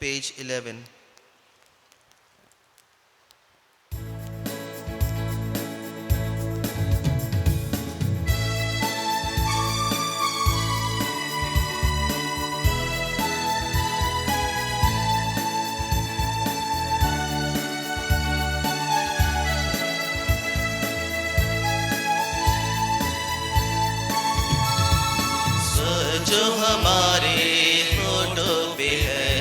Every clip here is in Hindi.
page 11. जो हमारे होठों पे है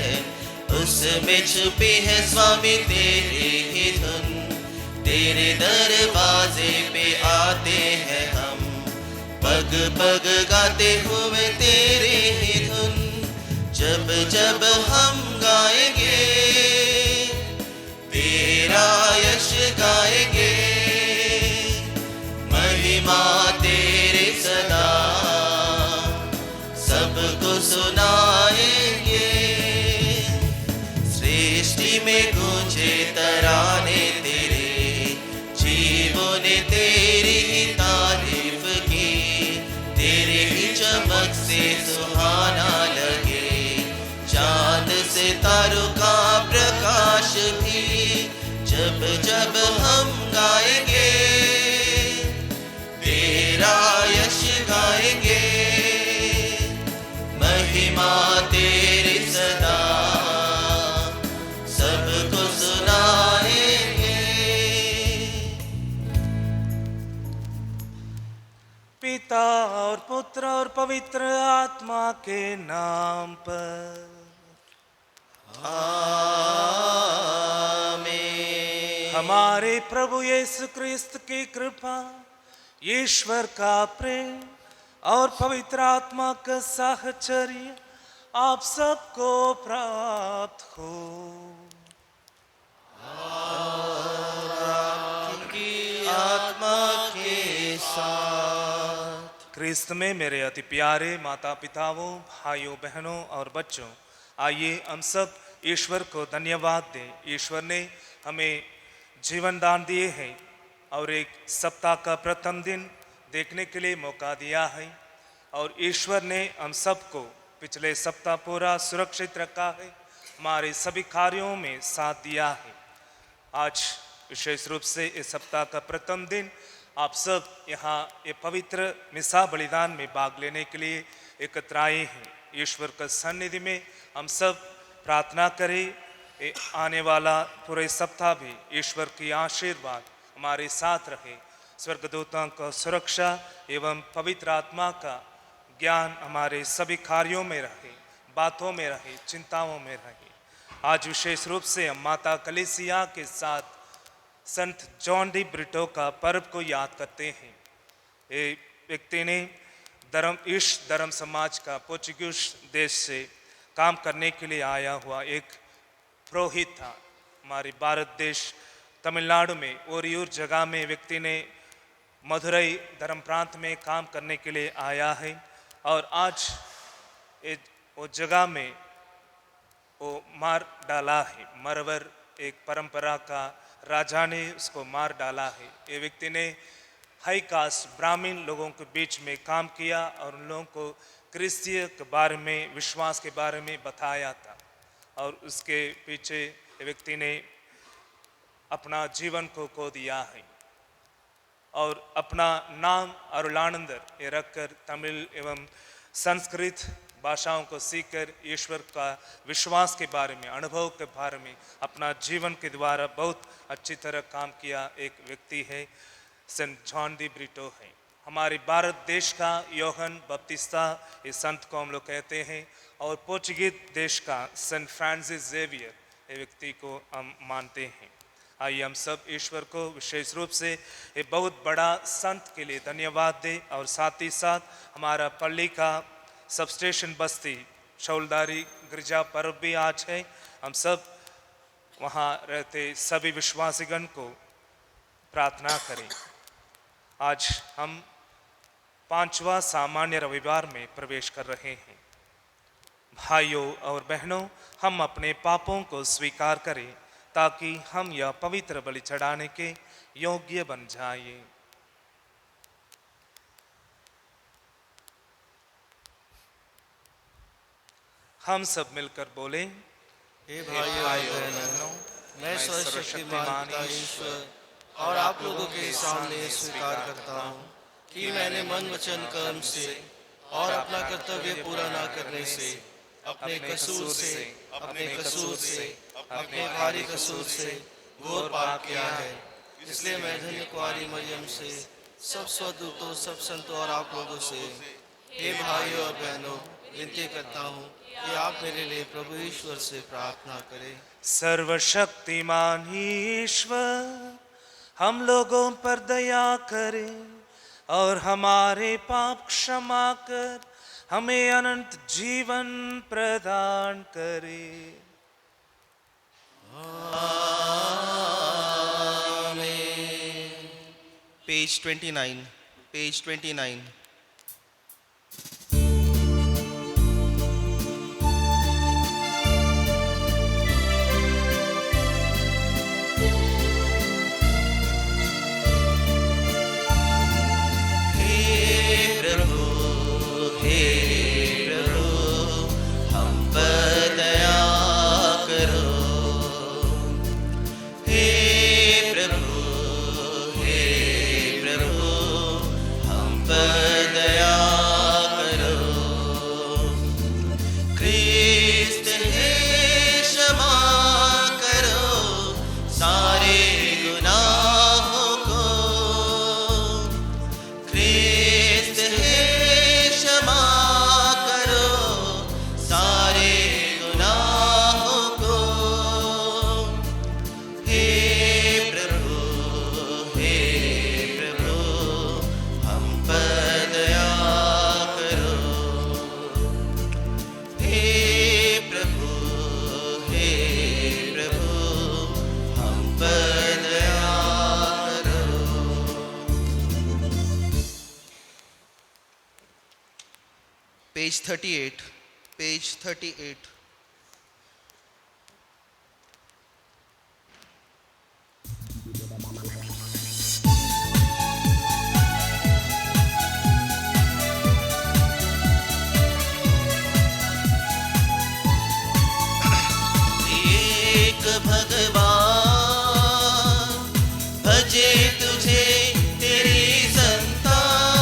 उसमें छुपी है स्वामी तेरी ही धुन। तेरे दरवाजे पे आते हैं हम पग पग गाते हुए तेरी ही धुन। जब जब हम गाएंगे तेरा यश गाएंगे महिमा तेरे सदा सबको सुनाएंगे। सृष्टि में गूंजे तराने तेरे जीवों ने तेरी ही तारीफ की। तेरे ही चमक से सुहाना लगे चांद सितारों का प्रकाश भी। जब जब हम गाएंगे तेरा यश गाएंगे महिमा तेरी सदा सबको सुनाएंगे। पिता और पुत्र और पवित्र आत्मा के नाम पर आमीन। हमारे प्रभु यीशु क्रिस्त की कृपा, ईश्वर का प्रेम और पवित्र आत्मा का साहचर्य आप सबको प्राप्त हो। आपकी आत्मा के साथ। क्रिस्त में मेरे अति प्यारे माता पिताओं, भाइयों बहनों और बच्चों, आइए हम सब ईश्वर को धन्यवाद दें। ईश्वर ने हमें जीवन दान दिए हैं और एक सप्ताह का प्रथम दिन देखने के लिए मौका दिया है और ईश्वर ने हम सबको पिछले सप्ताह पूरा सुरक्षित रखा है, हमारे सभी कार्यों में साथ दिया है। आज विशेष रूप से इस सप्ताह का प्रथम दिन आप सब यहाँ ये पवित्र मिसा बलिदान में भाग लेने के लिए एकत्र आए हैं। ईश्वर का सन्निधि में हम सब प्रार्थना करें आने वाला पूरे सप्ताह भी ईश्वर की आशीर्वाद हमारे साथ रहे। स्वर्गदूतों का सुरक्षा एवं पवित्र आत्मा का ज्ञान हमारे सभी कार्यों में रहे, बातों में रहे, चिंताओं में रहे। आज विशेष रूप से हम माता कलीसिया के साथ संत जॉन डी ब्रिटो का पर्व को याद करते हैं। ये व्यक्ति ने धर्म समाज का पोर्चुगीज देश से काम करने के लिए आया हुआ एक पुरोहित था। हमारे भारत देश तमिलनाडु में ओरियूर जगह में व्यक्ति ने मदुरई धर्म प्रांत में काम करने के लिए आया है और आज वो जगह में वो मार डाला है। मरवर एक परंपरा का राजा ने उसको मार डाला है। ये व्यक्ति ने हाई कास्ट ब्राह्मण लोगों के बीच में काम किया और उन लोगों को क्रिस्तीय के बारे में, विश्वास के बारे में बताया था और उसके पीछे ये व्यक्ति ने अपना जीवन को खो दिया है और अपना नाम अरुलानंदर ये रखकर तमिल एवं संस्कृत भाषाओं को सीखकर ईश्वर का विश्वास के बारे में, अनुभव के बारे में अपना जीवन के द्वारा बहुत अच्छी तरह काम किया एक व्यक्ति है, सेंट जॉन डी ब्रिटो है। हमारे भारत देश का योहन बपतिस्ता इस संत को हम लोग कहते हैं और पोर्चुगीज देश का सेंट फ्रांसिस जेवियर ये व्यक्ति को हम मानते हैं। आइए हम सब ईश्वर को विशेष रूप से ये बहुत बड़ा संत के लिए धन्यवाद दें और साथ ही साथ हमारा पल्ली का सब स्टेशन बस्ती शौलदारी गिरजा पर्व भी आज है। हम सब वहाँ रहते सभी विश्वासीगण को प्रार्थना करें। आज हम 5वां सामान्य रविवार में प्रवेश कर रहे हैं। भाइयों और बहनों, हम अपने पापों को स्वीकार करें ताकि हम यह पवित्र बलि चढ़ाने के योग्य बन जाएं। हम सब मिलकर बोलें, हे भाइयों और बहनों, मैं सर्वशक्तिमान पिता ईश्वर और आप लोगों के सामने स्वीकार करता हूँ कि मैंने मन वचन कर्म से और अपना कर्तव्य पूरा न करने से अपने कसूर से अपने भारी कसूर से घोर पाप किया है। इसलिए मैं धन्य कुंवारी मरियम से, सब स्वदूतों, सब संतों और आप लोगों से, हे भाइयों और बहनों, विनती करता हूँ कि आप मेरे लिए प्रभु ईश्वर से प्रार्थना करें। सर्वशक्तिमान ईश्वर हम लोगों पर दया करे और हमारे पाप क्षमा कर हमें अनंत जीवन प्रदान करे। पेज 29। Page 38। एक भगवान भजे तुझे तेरी संतानों,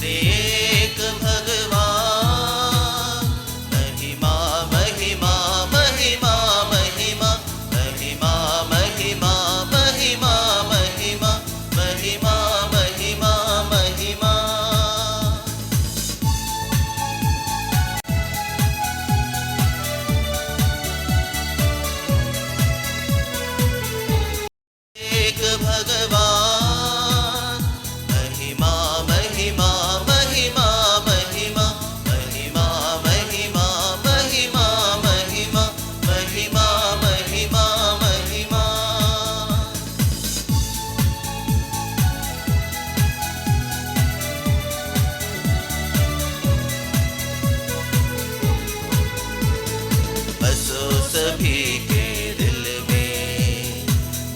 एक भगवान महिमा महिमा महिमा महिमा महिमा महिमा महिमा महिमा महिमा महिमा महिमा। एक भगवान महिमा महिमा महिमा महिमा महिमा महिमा महिमा महिमा महिमा महिमा महिमा। बसो सभी के दिल में,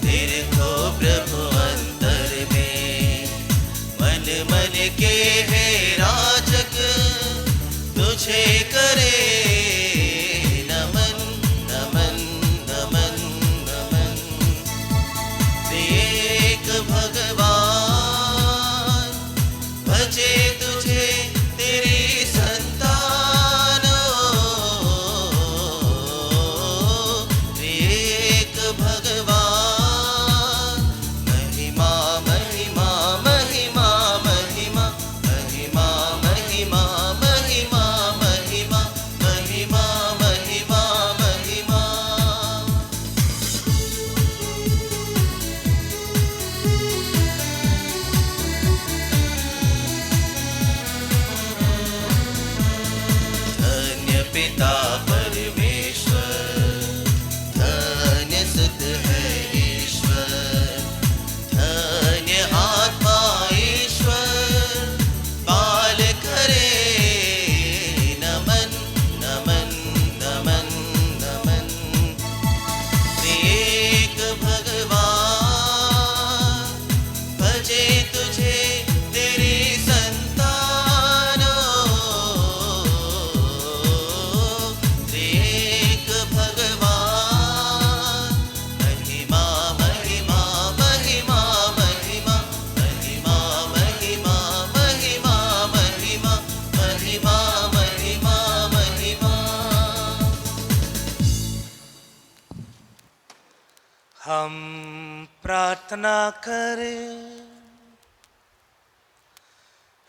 तेरे को प्रभु अंतर में, मन मन के है राजक तुझे करे नमन नमन नमन नमन। एक भगवान भजे तुझे तेरी संतानों, एक भगवान महिमा महिमा महिमा महिमा महिमा महिमा महिमा महिमा प्रार्थना करें।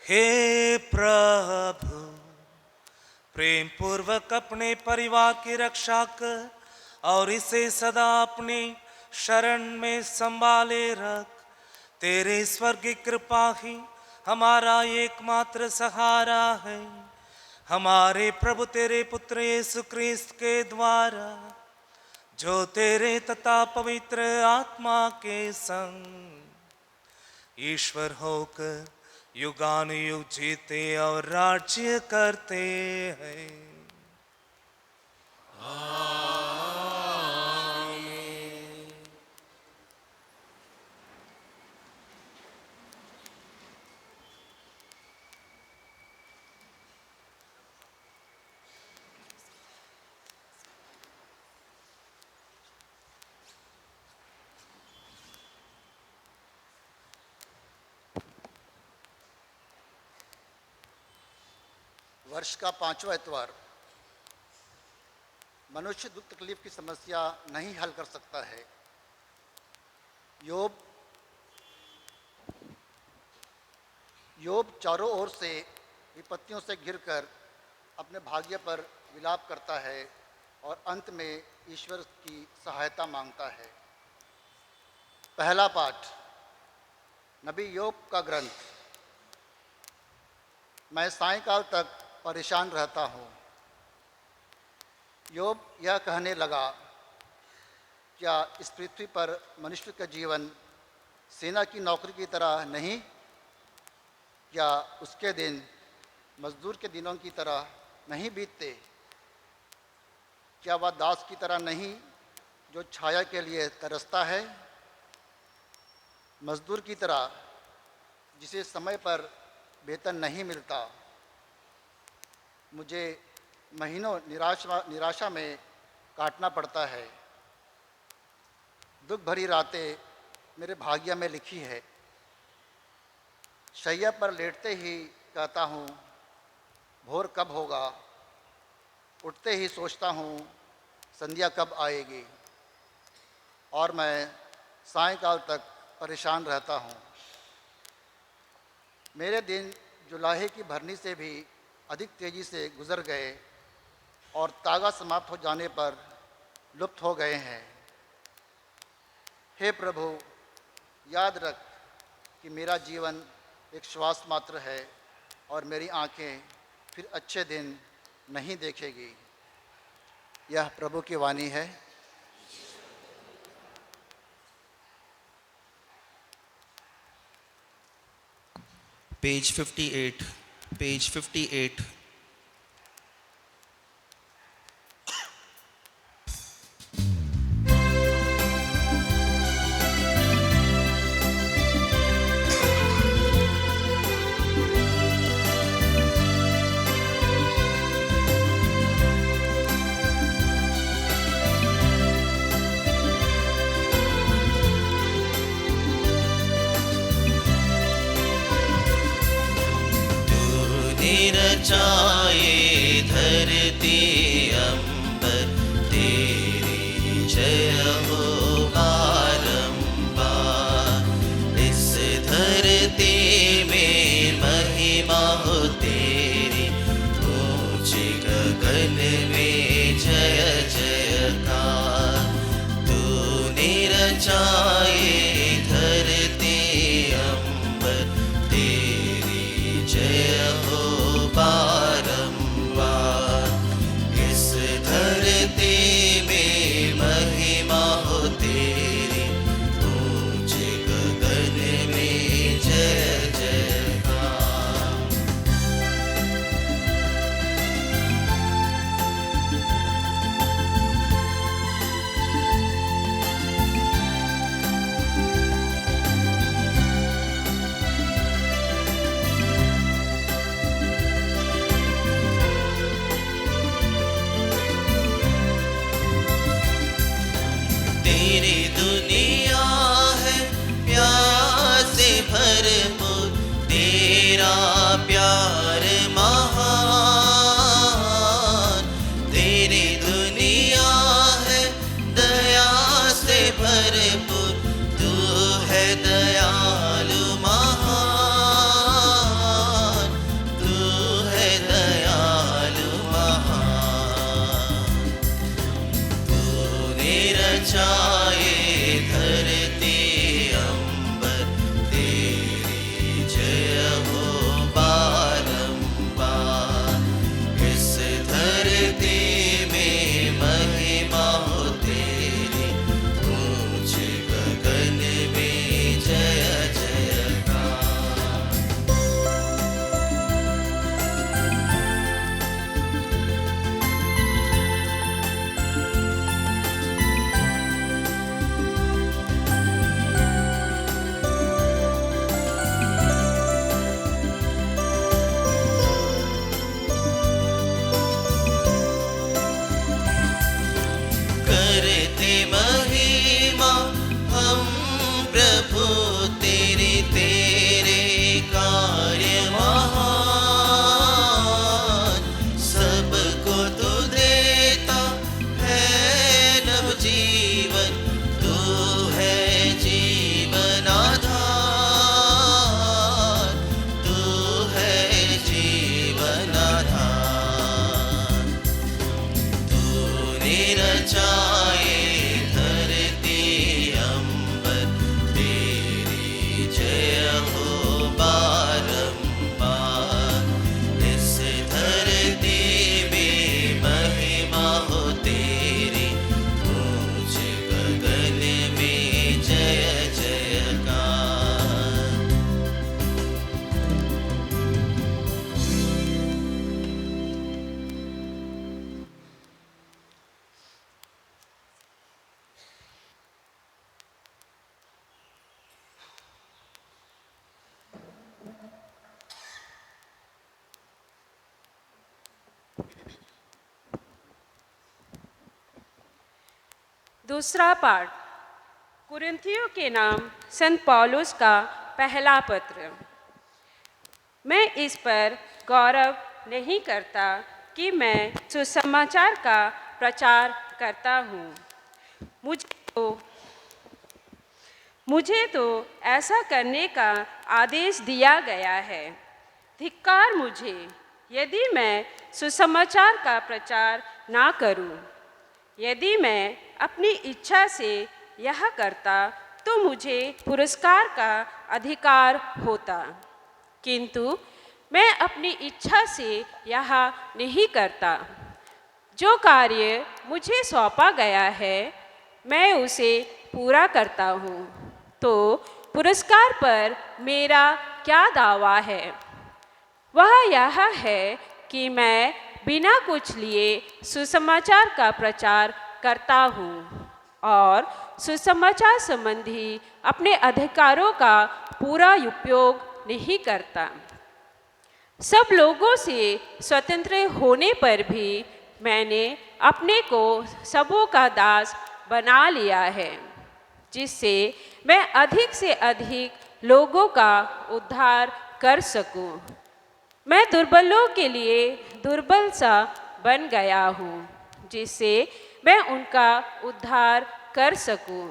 हे प्रभु, प्रेम पूर्वक अपने परिवार की रक्षा कर और इसे सदा अपनी शरण में संभाले रख। तेरे स्वर्गीय कृपा ही हमारा एकमात्र सहारा है। हमारे प्रभु तेरे पुत्र यीशु ख्रीस्त के द्वारा, जो तेरे तथा पवित्र आत्मा के संग ईश्वर होकर युगानुयुग जीते और राज्य करते हैं। वर्ष का 5वां इतवार। मनुष्य दुख तकलीफ की समस्या नहीं हल कर सकता है। योब चारों ओर से विपत्तियों से घिरकर अपने भाग्य पर विलाप करता है और अंत में ईश्वर की सहायता मांगता है। पहला पाठ नबी योब का ग्रंथ। मैं सायंकाल तक परेशान रहता हूँ। योब यह कहने लगा, क्या इस पृथ्वी पर मनुष्य का जीवन सेना की नौकरी की तरह नहीं? क्या उसके दिन मजदूर के दिनों की तरह नहीं बीतते? क्या वह दास की तरह नहीं जो छाया के लिए तरसता है? मजदूर की तरह जिसे समय पर वेतन नहीं मिलता? मुझे महीनों निराशा में काटना पड़ता है। दुख भरी रातें मेरे भाग्य में लिखी है। शैया पर लेटते ही कहता हूँ, भोर कब होगा? उठते ही सोचता हूँ, संध्या कब आएगी? और मैं सायंकाल तक परेशान रहता हूँ। मेरे दिन जुलाहे की भरनी से भी अधिक तेज़ी से गुजर गए और तागा समाप्त हो जाने पर लुप्त हो गए हैं। हे प्रभु, याद रख कि मेरा जीवन एक श्वास मात्र है और मेरी आँखें फिर अच्छे दिन नहीं देखेगी। यह प्रभु की वाणी है। Page 58, page 58। रचाए धरती अंबर, तेरी जय हो बारंबार। इस धरती में महिमा हो तेरी, ऊंचे गगन में जय जयकार। तूने रचाए धरती अंबर, तेरी जय हो बारंबार। इस धरती में महिमा हो तेरी, ऊंचे गगन में जय जयकार। तेरी दुनिया है प्यार से भरपूर, तेरा प्यार महान। तेरी दुनिया है दया से भरपूर, तू है दूसरा पाठ कुरिन्थियों के नाम संत पौलुस का पहला पत्र। मैं इस पर गौरव नहीं करता कि मैं सुसमाचार का प्रचार करता हूँ। मुझे तो ऐसा करने का आदेश दिया गया है। धिक्कार मुझे यदि मैं सुसमाचार का प्रचार ना करूं। यदि मैं अपनी इच्छा से यह करता तो मुझे पुरस्कार का अधिकार होता, किंतु मैं अपनी इच्छा से यह नहीं करता। जो कार्य मुझे सौंपा गया है मैं उसे पूरा करता हूँ, तो पुरस्कार पर मेरा क्या दावा है? वह यह है कि मैं बिना कुछ लिए सुसमाचार का प्रचार करता हूँ और सुसमाचार संबंधी अपने अधिकारों का पूरा उपयोग नहीं करता। सब लोगों से स्वतंत्र होने पर भी मैंने अपने को सबों का दास बना लिया है, जिससे मैं अधिक से अधिक लोगों का उद्धार कर सकूं। मैं दुर्बलों के लिए दुर्बल सा बन गया हूँ, जिससे मैं उनका उद्धार कर सकूं।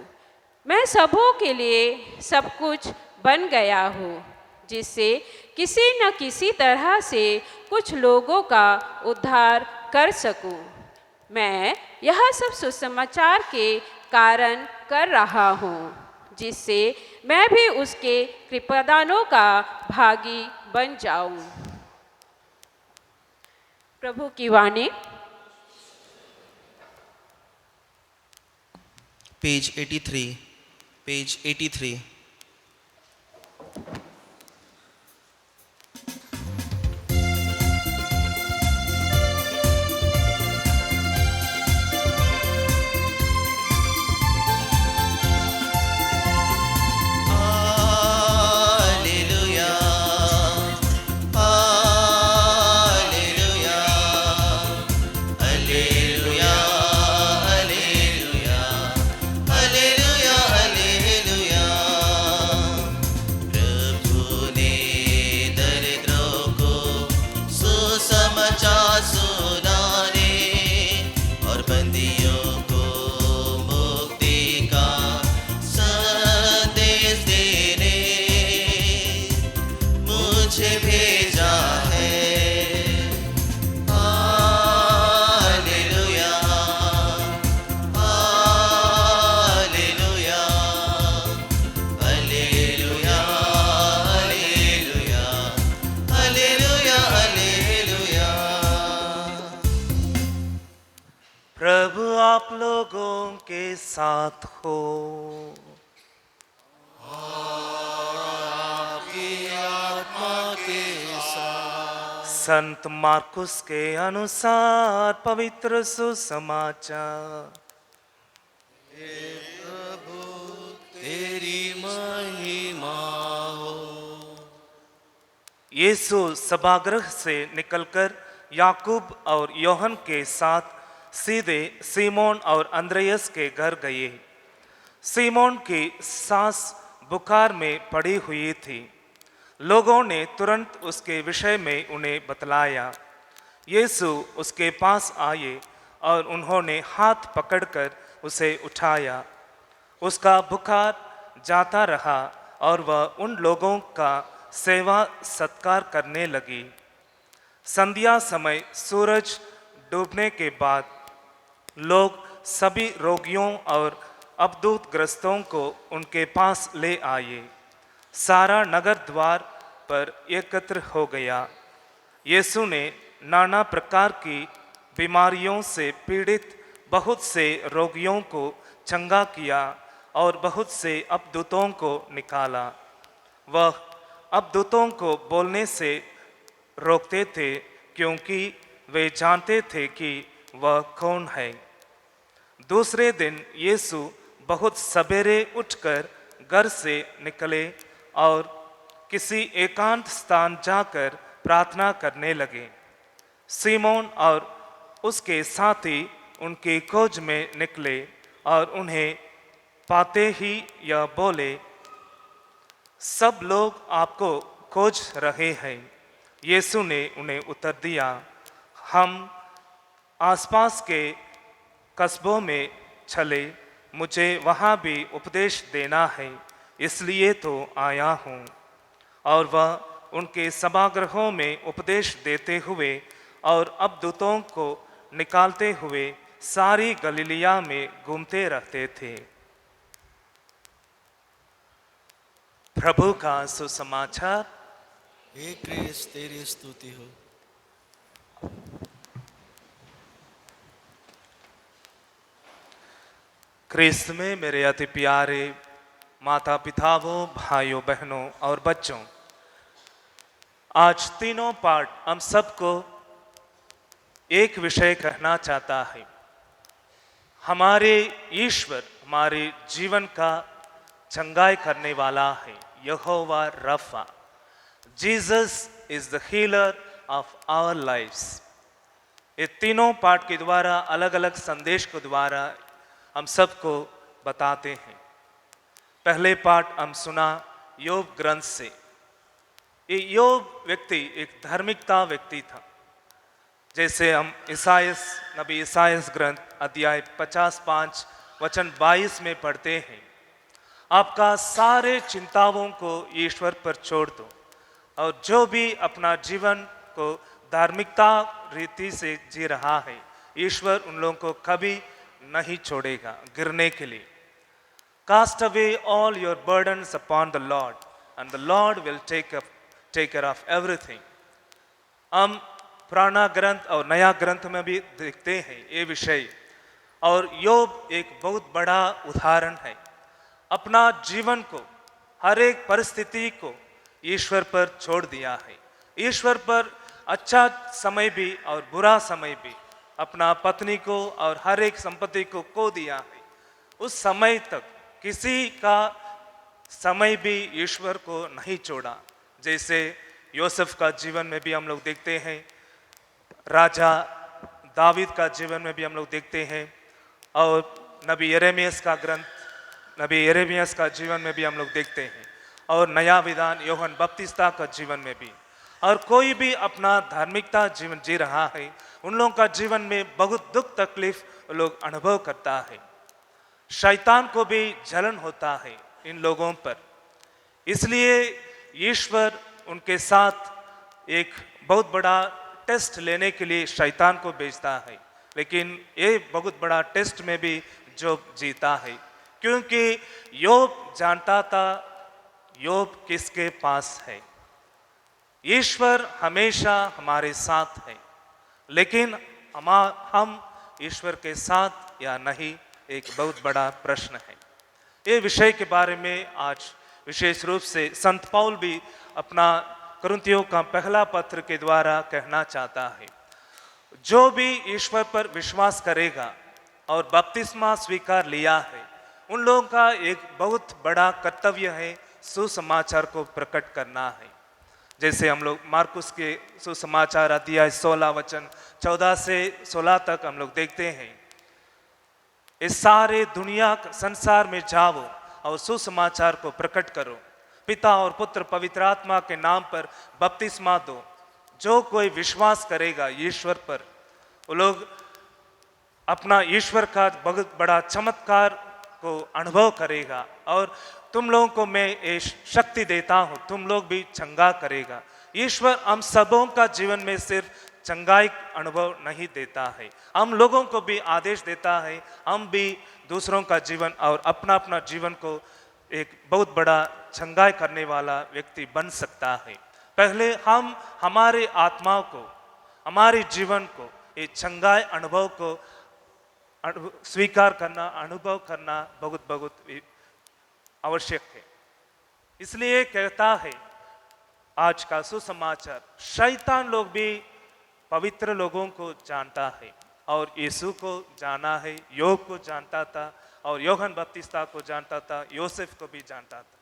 मैं सबों के लिए सब कुछ बन गया हूँ, जिससे किसी न किसी तरह से कुछ लोगों का उद्धार कर सकूं। मैं यह सब सुसमाचार के कारण कर रहा हूँ, जिससे मैं भी उसके कृपादानों का भागी बन जाऊं। प्रभु की वाणी। पेज 83। प्रभु आप लोगों के साथ हो। संत मार्कुस के अनुसार पवित्र सुसमाचार। प्रभु तेरी महिमा हो। यीशु सभागृह से निकलकर याकूब और योहन के साथ सीधे सीमोन और अंद्रयास के घर गए। सीमोन की सास बुखार में पड़ी हुई थी। लोगों ने तुरंत उसके विषय में उन्हें बतलाया। यीशु उसके पास आए और उन्होंने हाथ पकड़कर उसे उठाया। उसका बुखार जाता रहा और वह उन लोगों का सेवा सत्कार करने लगी। संध्या समय सूरज डूबने के बाद लोग सभी रोगियों और अबदूतग्रस्तों को उनके पास ले आए। सारा नगर द्वार पर एकत्र हो गया। यीशु ने नाना प्रकार की बीमारियों से पीड़ित बहुत से रोगियों को चंगा किया और बहुत से अबदूतों को निकाला। वह अबदूतों को बोलने से रोकते थे, क्योंकि वे जानते थे कि वह कौन है। दूसरे दिन यीशु बहुत सवेरे उठकर घर से निकले और किसी एकांत स्थान जाकर प्रार्थना करने लगे। सीमोन और उसके साथी उनकी खोज में निकले और उन्हें पाते ही यह बोले, सब लोग आपको खोज रहे हैं। यीशु ने उन्हें उत्तर दिया, हम आसपास के कस्बों में चले, मुझे वहाँ भी उपदेश देना है, इसलिए तो आया हूँ। और वह उनके सभागृहों में उपदेश देते हुए और अबदूतों को निकालते हुए सारी गलीलिया में घूमते रहते थे। प्रभु का सुसमाचार। हे क्रिस्त, तेरी स्तुति हो। क्रिस्त में मेरे अति प्यारे माता पिताओं, भाइयों बहनों और बच्चों, आज तीनों पाठ हम सबको एक विषय कहना चाहता है। हमारे ईश्वर हमारे जीवन का चंगाई करने वाला है, Jehovah Rapha. Jesus is the healer of our lives. ये तीनों पाठ के द्वारा अलग अलग संदेश के द्वारा हम सबको बताते हैं। पहले पाठ हम सुना योग ग्रंथ से। ये योग व्यक्ति एक धार्मिकता व्यक्ति था। जैसे हम नबी ईसायास ग्रंथ अध्याय 55 वचन 22 में पढ़ते हैं, आपका सारे चिंताओं को ईश्वर पर छोड़ दो, और जो भी अपना जीवन को धार्मिकता रीति से जी रहा है, ईश्वर उन लोगों को कभी नहीं छोड़ेगा गिरने के लिए। Cast away all your burdens upon the Lord, and the Lord will take care of everything. हम पुराना ग्रंथ और नया ग्रंथ में भी देखते हैं ये विषय। और योग एक बहुत बड़ा उदाहरण है। अपना जीवन को, हर एक परिस्थिति को ईश्वर पर छोड़ दिया है। ईश्वर पर अच्छा समय भी और बुरा समय भी, अपना पत्नी को और हर एक संपत्ति को खो दिया है। उस समय तक किसी का समय भी ईश्वर को नहीं छोड़ा। जैसे यूसुफ का जीवन में भी हम लोग देखते हैं, राजा दावीद का जीवन में भी हम लोग देखते हैं, और नबी यिर्मयाह का ग्रंथ, नबी यिर्मयाह का जीवन में भी हम लोग देखते हैं, और नया विधान यूहन्ना बपतिस्ता का जीवन में भी। और कोई भी अपना धार्मिकता जीवन जी रहा है, उन लोगों का जीवन में बहुत दुख तकलीफ लोग अनुभव करता है। शैतान को भी जलन होता है इन लोगों पर। इसलिए ईश्वर उनके साथ एक बहुत बड़ा टेस्ट लेने के लिए शैतान को भेजता है। लेकिन ये बहुत बड़ा टेस्ट में भी जोब जीता है, क्योंकि योब जानता था योब किसके पास है। ईश्वर हमेशा हमारे साथ है, लेकिन हम ईश्वर के साथ या नहीं, एक बहुत बड़ा प्रश्न है। ये विषय के बारे में आज विशेष रूप से संत पौल भी अपना कुरिन्थियों का पहला पत्र के द्वारा कहना चाहता है। जो भी ईश्वर पर विश्वास करेगा और बपतिस्मा स्वीकार लिया है, उन लोगों का एक बहुत बड़ा कर्तव्य है सुसमाचार को प्रकट करना है। जैसे हम लोग मार्कुस के सुसमाचार अध्याय 16 वचन 14 से 16 तक हम लोग देखते हैं, इस सारे दुनिया संसार में जाओ और सुसमाचार को प्रकट करो, पिता और पुत्र पवित्र आत्मा के नाम पर बपतिस्मा दो। जो कोई विश्वास करेगा ईश्वर पर, वो लोग अपना ईश्वर का बहुत बड़ा चमत्कार को अनुभव करेगा। और तुम लोगों को मैं ये शक्ति देता हूँ, तुम लोग भी चंगा करेगा। ईश्वर हम सबों का जीवन में सिर्फ चंगाई अनुभव नहीं देता है, हम लोगों को भी आदेश देता है, हम भी दूसरों का जीवन और अपना अपना जीवन को एक बहुत बड़ा चंगाई करने वाला व्यक्ति बन सकता है। पहले हम हमारे आत्माओं को, हमारे जीवन को ये चंगाई अनुभव को स्वीकार करना, अनुभव करना बहुत बहुत आवश्यक है। इसलिए कहता है आज का सुसमाचार, शैतान लोग भी पवित्र लोगों को जानता है और यीशु को जाना है, योग को जानता था और यूहन्ना बपतिस्ता को जानता था, यूसुफ को भी जानता था।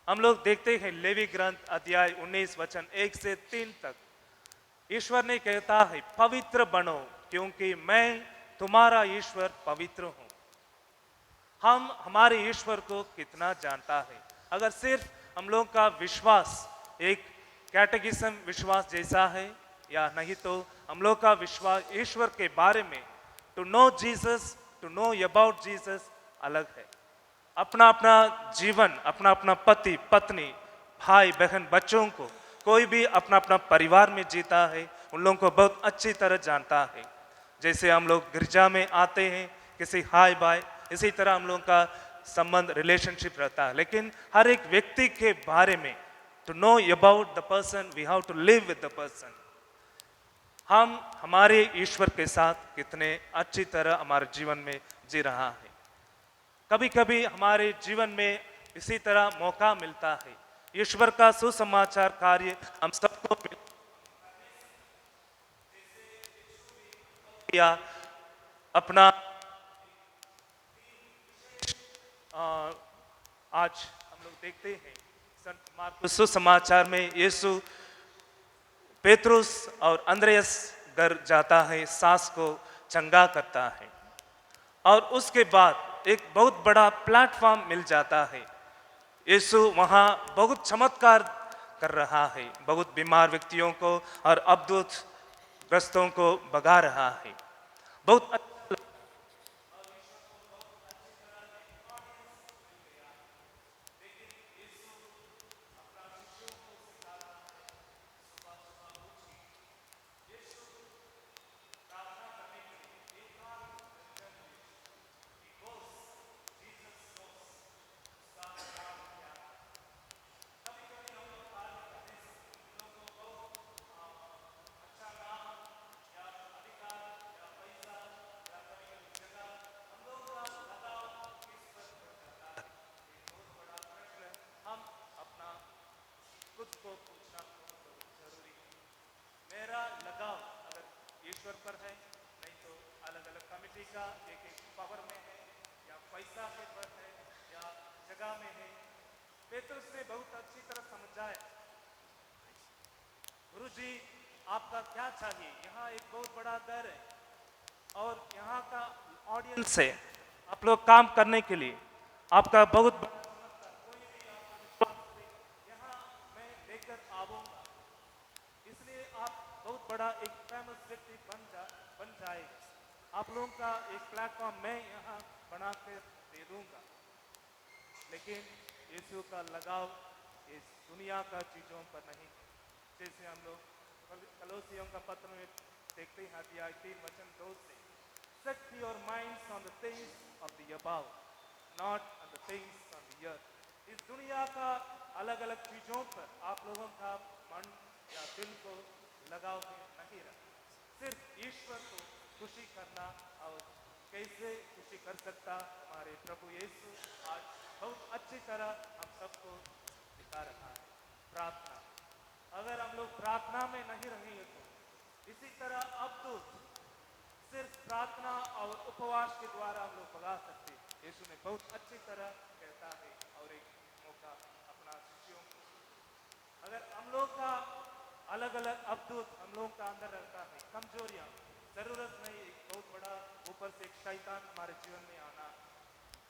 हम लोग देखते हैं लेवी ग्रंथ अध्याय 19 वचन 1 से 3 तक ईश्वर ने कहता है पवित्र बनो क्योंकि मैं तुम्हारा ईश्वर पवित्र हूं। हम हमारे ईश्वर को कितना जानता है। अगर सिर्फ हम लोग का विश्वास एक कैटेगिज्म विश्वास जैसा है या नहीं, तो हम लोग का विश्वास ईश्वर के बारे में to know Jesus, to know about Jesus अलग है। अपना अपना जीवन, अपना अपना पति पत्नी, भाई बहन, बच्चों को कोई भी अपना अपना परिवार में जीता है, उन लोगों को बहुत अच्छी तरह जानता है। जैसे हम लोग गिरजा में आते हैं, किसी हाय बाय, इसी तरह हम लोगों का संबंध रिलेशनशिप रहता है। लेकिन हर एक व्यक्ति के बारे में to know about the person, we have to live with the person. हम हमारे ईश्वर के साथ कितने अच्छी तरह हमारे जीवन में जी रहा है। कभी कभी हमारे जीवन में इसी तरह मौका मिलता है, ईश्वर का सुसमाचार कार्य हम सबको या अपना आज हम लोग देखते हैं संत मार्कुस सुसमाचार में यीशु पेतरुस और अंद्रयास घर जाता है, सास को चंगा करता है और उसके बाद एक बहुत बड़ा प्लेटफॉर्म मिल जाता है। यीशु वहाँ बहुत चमत्कार कर रहा है, बहुत बीमार व्यक्तियों को और अद्भुत ग्रस्तों को भगा रहा है। बहुत खुद को पूछना बहुत जरूरी है। मेरा लगाव अगर ईश्वर पर है, नहीं तो अलग अलग कमिटी का एक एक पावर में है या पैसा के पर है या जगह में है। पेतरुस ने बहुत अच्छी तरह समझाया, गुरुजी आपका क्या चाहिए, यहाँ एक बहुत बड़ा दर है और यहाँ का ऑडियंस है, आप लोग काम करने के लिए आपका बहुत बड़ा एक फेमस व्यक्ति बन जाए। आप लोगों का एक प्लेटफॉर्म मैं यहाँ बना कर दे दूंगा। लेकिन यीशु का लगाव इस दुनिया का चीजों पर नहीं। जैसे हम लोग कलोसियों का पत्र में देखते हैं, अध्याय 3 वचन 2 से, set your minds on the things of the above, not on the things on the earth. इस दुनिया का अलग अलग चीजों पर आप लोगों का मन या दिल को लगाव नहीं रहा। सिर्फ ईश्वर को खुशी करना, और कैसे खुशी कर सकता हमारे प्रभु यीशु आज बहुत अच्छी तरह हम सबको दिखा रहा है। प्रार्थना, अगर हम लोग प्रार्थना में नहीं रहेंगे तो इसी तरह अब तो सिर्फ प्रार्थना और उपवास के द्वारा हम लोग भगा सकते। यीशु ने बहुत अच्छी तरह कहता है और एक मौका अपना शिष्यों को, अगर हम लोग का अलग अलग अद्भुत हम लोगों का अंदर रहता है, कमजोरियां, जरूरत नहीं एक बहुत बड़ा ऊपर से एक शैतान हमारे जीवन में आना।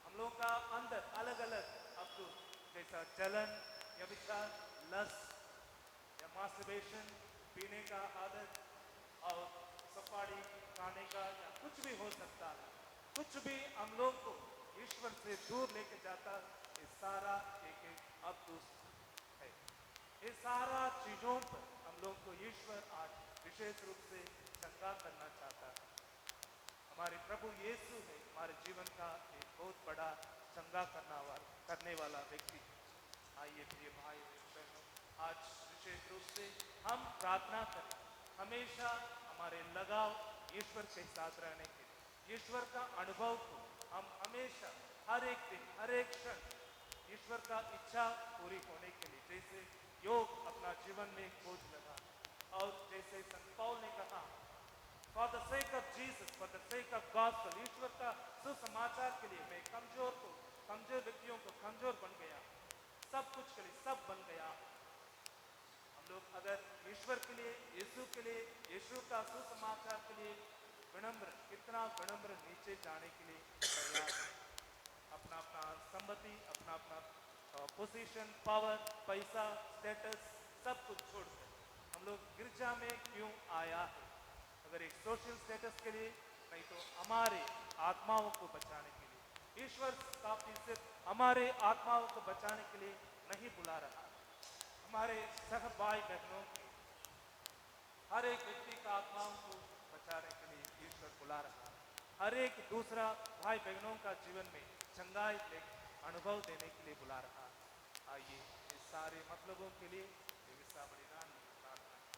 हम लोगों का अंदर अलग अलग अद्भुत, जैसा जलन या विचार, लस्ट या मास्टरबेशन, पीने का आदत और सफारी खाने का, या कुछ भी हो सकता है। कुछ भी हम लोग को ईश्वर से दूर लेके जाता, ये सारा एक एक अद्भुत है। ये सारा चीजों पर हम लोग को ईश्वर आज विशेष रूप से चंगा करना चाहता है। हमारे प्रभु यीशु है हमारे जीवन का एक बहुत बड़ा चंगा करने वाला व्यक्ति। आइए प्रिय भाई बहनों, आज विशेष रूप से हम प्रार्थना करें, हमेशा हमारे लगाव ईश्वर के साथ रहने के लिए, ईश्वर का अनुभव को हम हमेशा हर एक दिन हर एक क्षण ईश्वर का इच्छा पूरी होने के लिए, जैसे योग अपना जीवन में खोज लगा और जैसे संत पौल ने कहा, for the sake of Jesus, for the sake of gospel, ईश्वर का सुसमाचार के लिए मैं कमजोर व्यक्तियों को कमजोर बन गया, सब कुछ के लिए सब बन गया। हम लोग अगर ईश्वर के लिए, यीशु के लिए, यीशु का सुसमाचार के लिए विनम्र, कितना विनम्र नीचे जाने के लिए तैयार है। अपना संपत्ति, अपना अपना पोजीशन, पावर, पैसा, स्टेटस सब कुछ छोड़कर हम लोग गिरजा में क्यों आया है? अगर एक सोशल स्टेटस के लिए नहीं तो हमारे आत्माओं को बचाने के लिए। ईश्वर काफी सिर्फ हमारे आत्माओं को बचाने के लिए नहीं बुला रहा, हमारे सह भाई बहनों के हर एक व्यक्ति का आत्माओं को बचाने के लिए ईश्वर बुला रहा है। हर एक दूसरा भाई बहनों का जीवन में चंगाई अनुभव देने के लिए बुला रहा है। आइए इस सारे मतलबों के लिए ईसा बलिदान में प्रार्थना करें।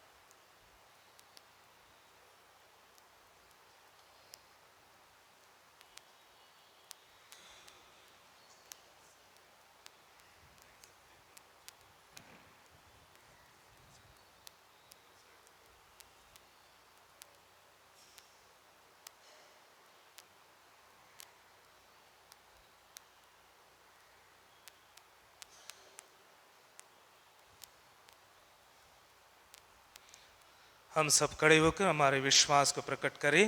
हम सब खड़े होकर हमारे विश्वास को प्रकट करें।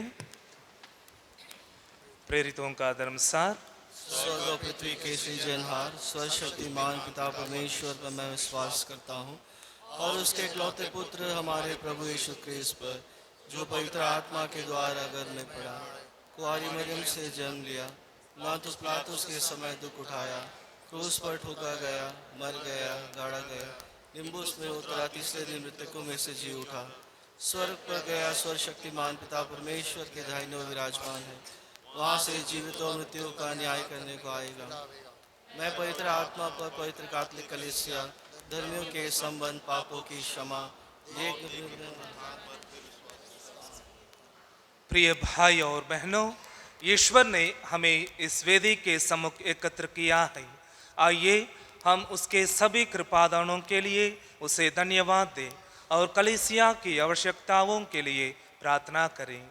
प्रेरितों का धर्मसार। स्वर्ग और पृथ्वी के सृजनहार सर्वशक्तिमान पिता परमेश्वर पर मैं विश्वास करता हूँ और उसके इकलौते पुत्र हमारे प्रभु यीशु क्रिस्त पर, जो पवित्र आत्मा के द्वारा गर्भ में पड़ा, कुआरी मरियम से जन्म लिया, पिलातुस पिलातुस के समय दुख उठाया, क्रूस पर ठोका गया, मर गया, गाड़ा गया, निम्बुस में उतरा, तीसरे दिन मृतकों में से जी उठा, स्वर्ग पर गया, सर्वशक्तिमान पिता परमेश्वर के दाहिने ओर विराजमान है, वहाँ से जीवितों और मृत्यु का न्याय करने को आएगा। मैं पवित्र आत्मा पर, पवित्र कैथोलिक कलीसिया, धर्मियों के संबंध, पापों की क्षमा, प्रिय भाई और बहनों, ईश्वर ने हमें इस वेदी के सम्मुख एकत्र किया है। आइए हम उसके सभी कृपादानों के लिए उसे धन्यवाद दें और कलीसिया की आवश्यकताओं के लिए प्रार्थना करें।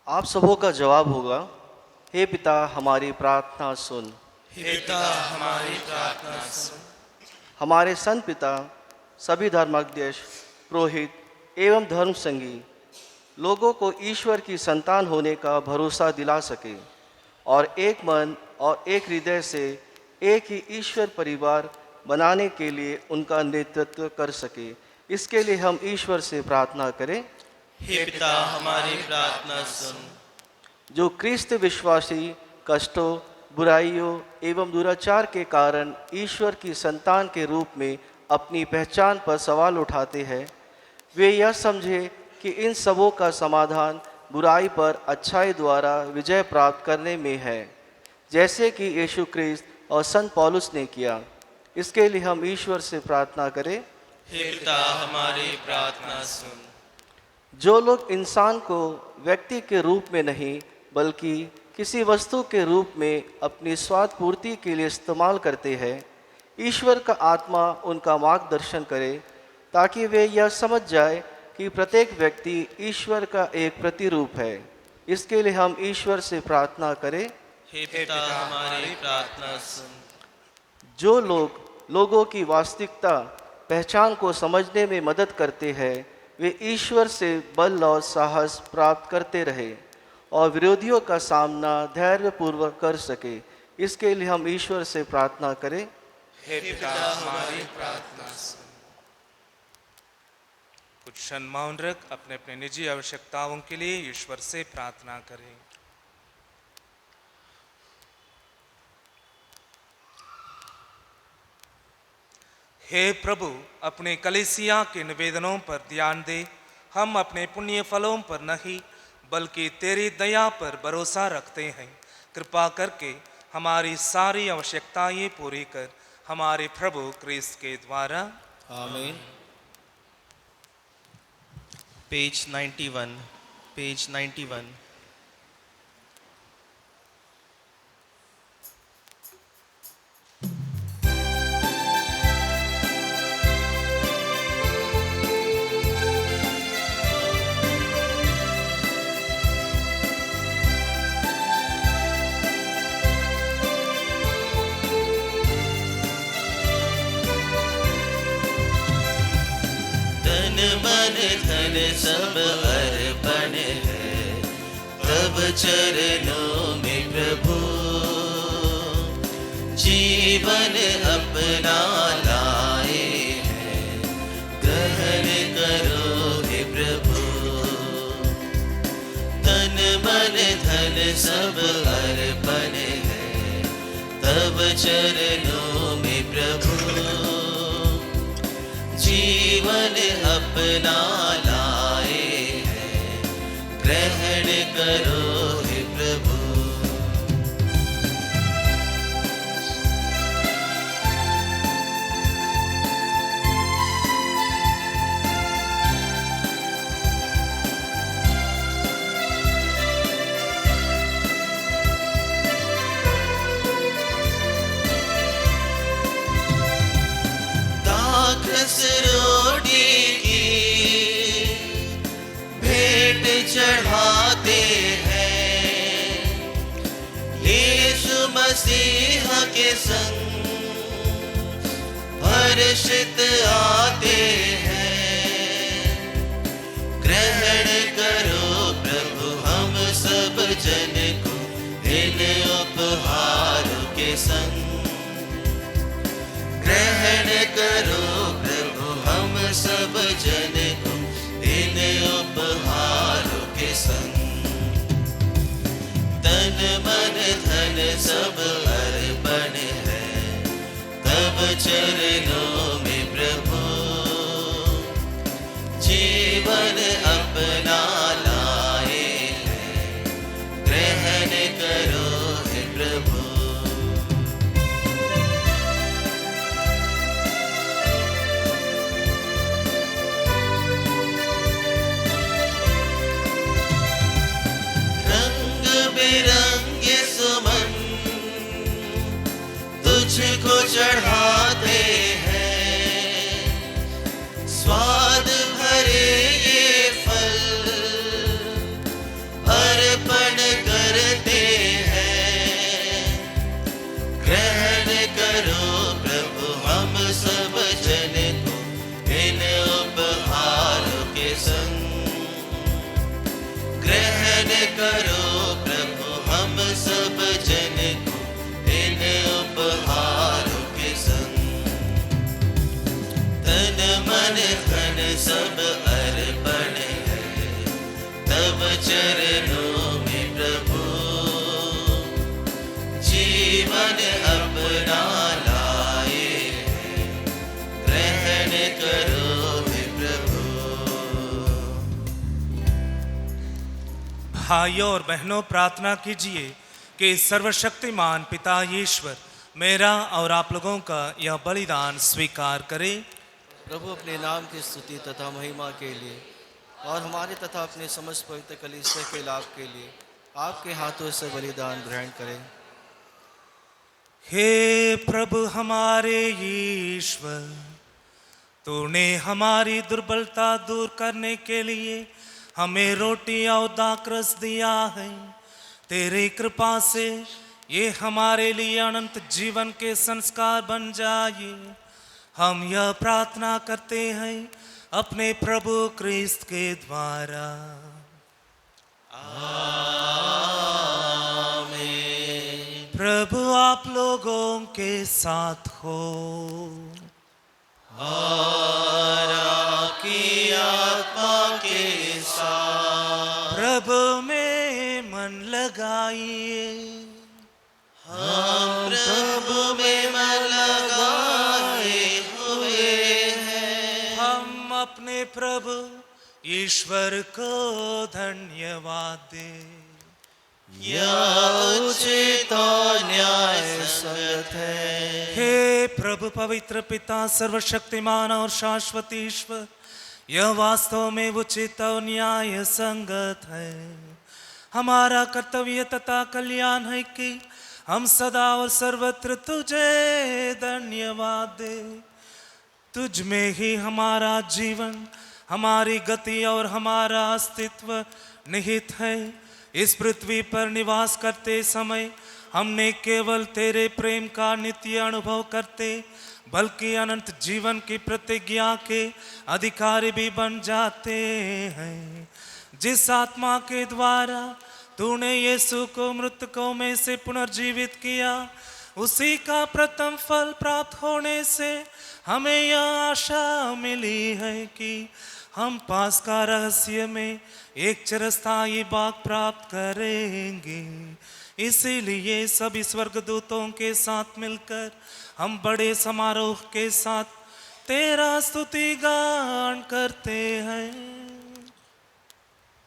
आप सबों का जवाब होगा, हे पिता हमारी प्रार्थना सुन। हे पिता हमारी प्रार्थना सुन। हमारे संत पिता, सभी धर्माध्यक्ष, पुरोहित एवं धर्म संगी लोगों को ईश्वर की संतान होने का भरोसा दिला सके और एक मन और एक हृदय से एक ही ईश्वर परिवार बनाने के लिए उनका नेतृत्व कर सके, इसके लिए हम ईश्वर से प्रार्थना करें। हे पिता हमारी प्रार्थना सुन। जो क्रिस्त विश्वासी कष्टों, बुराइयों एवं दुराचार के कारण ईश्वर की संतान के रूप में अपनी पहचान पर सवाल उठाते हैं, वे यह समझे कि इन सबों का समाधान बुराई पर अच्छाई द्वारा विजय प्राप्त करने में है, जैसे कि यीशु क्रिस्त और संत पौलुस ने किया। इसके लिए हम ईश्वर से प्रार्थना करें। हे पिता हमारी प्रार्थना सुन। जो लोग इंसान को व्यक्ति के रूप में नहीं बल्कि किसी वस्तु के रूप में अपनी स्वार्थ पूर्ति के लिए इस्तेमाल करते हैं, ईश्वर का आत्मा उनका मार्गदर्शन करे ताकि वे यह समझ जाए कि प्रत्येक व्यक्ति ईश्वर का एक प्रतिरूप है। इसके लिए हम ईश्वर से प्रार्थना करें। हे पिता हमारी प्रार्थना सुन। जो लोग लोगों की वास्तविकता पहचान को समझने में मदद करते हैं, वे ईश्वर से बल और साहस प्राप्त करते रहे और विरोधियों का सामना धैर्यपूर्वक कर सके। इसके लिए हम ईश्वर से प्रार्थना करें। हे पिता हमारी प्रार्थना सुन। कुछ क्षण मौन रख अपने अपने निजी आवश्यकताओं के लिए ईश्वर से प्रार्थना करें। हे प्रभु, अपने कलीसिया के निवेदनों पर ध्यान दे। हम अपने पुण्य फलों पर नहीं बल्कि तेरी दया पर भरोसा रखते हैं। कृपा करके हमारी सारी आवश्यकताएं पूरी कर, हमारे प्रभु क्रिस्त के द्वारा। आमीन। Page 91, page 91। मन धन सब अर्पण है, तब चरणों में प्रभु जीवन अपना लाए हैं, ग्रहण करो हे प्रभु। तन मन धन सब अर्पण है, तब चरणों में प्रभु जीवन अपना लाए हैं, ग्रहण करो हे प्रभु। रोटी की भेंट चढ़ाते हैं, यीशु मसीह के संग हर्षित आते हैं, ग्रहण करो प्रभु हम सब जन को इन उपहारों के संग, ग्रहण करो हम सब जन को इन उपहारों के संग। तन मन धन सब अर्पण है, तब चरणों में प्रभु जीवन अपना लाए हैं, ग्रहण करो हे प्रभु। बिरंगे सुमन तुझको चढ़ाते हैं, स्वाद भरे ये फल अर्पण करते हैं, ग्रहण करो प्रभु हम सब जन को इन उपहारों के संग, ग्रहण करो हम सब जन को इन उपहारों के संग। तन मन धन सब अर्पण है, तब चरणों में प्रभु जीवन अपना लाए हैं, ग्रहण करो हे प्रभु। भाइयों और बहनों, प्रार्थना कीजिए कि सर्वशक्तिमान पिता ईश्वर मेरा और आप लोगों का यह बलिदान स्वीकार करे। प्रभु अपने नाम की स्तुति तथा महिमा के लिए और हमारे तथा अपने समस्त पवित्र कलीसिया के लाभ के लिए आपके हाथों से बलिदान ग्रहण करें। हे प्रभु हमारे ईश्वर, तूने हमारी दुर्बलता दूर करने के लिए हमें रोटी और दाखरस दिया है। तेरी कृपा से ये हमारे लिए अनंत जीवन के संस्कार बन जाए। हम यह प्रार्थना करते हैं अपने प्रभु क्रिस्त के द्वारा। आमीन। प्रभु आप लोगों के साथ हो और आपकी आत्मा के साथ। प्रभु में मन लगाइए, हम प्रभु में मन लगाए हुए हैं। हम अपने प्रभु ईश्वर को धन्यवाद दें। यह उचित और न्याय संगत है। हे प्रभु पवित्र पिता सर्वशक्तिमान और शाश्वत ईश्वर, यह वास्तव में उचित और न्याय संगत है। हमारा कर्तव्य तथा कल्याण है कि हम सदा और सर्वत्र तुझे धन्यवाद दे। तुझ में ही हमारा जीवन, हमारी गति और हमारा अस्तित्व निहित है। इस पृथ्वी पर निवास करते समय हमने केवल तेरे प्रेम का नित्य अनुभव करते बल्कि अनंत जीवन की प्रतिज्ञा के अधिकारी भी बन जाते हैं। जिस आत्मा के द्वारा तूने यीशु को मृतकों में से पुनर्जीवित किया, उसी का प्रथम फल प्राप्त होने से हमें यह आशा मिली है कि हम पास्का रहस्य में एक चिरस्थायी भाग प्राप्त करेंगे। इसीलिए सभी स्वर्गदूतों के साथ मिलकर हम बड़े समारोह के साथ तेरा स्तुति गान करते हैं।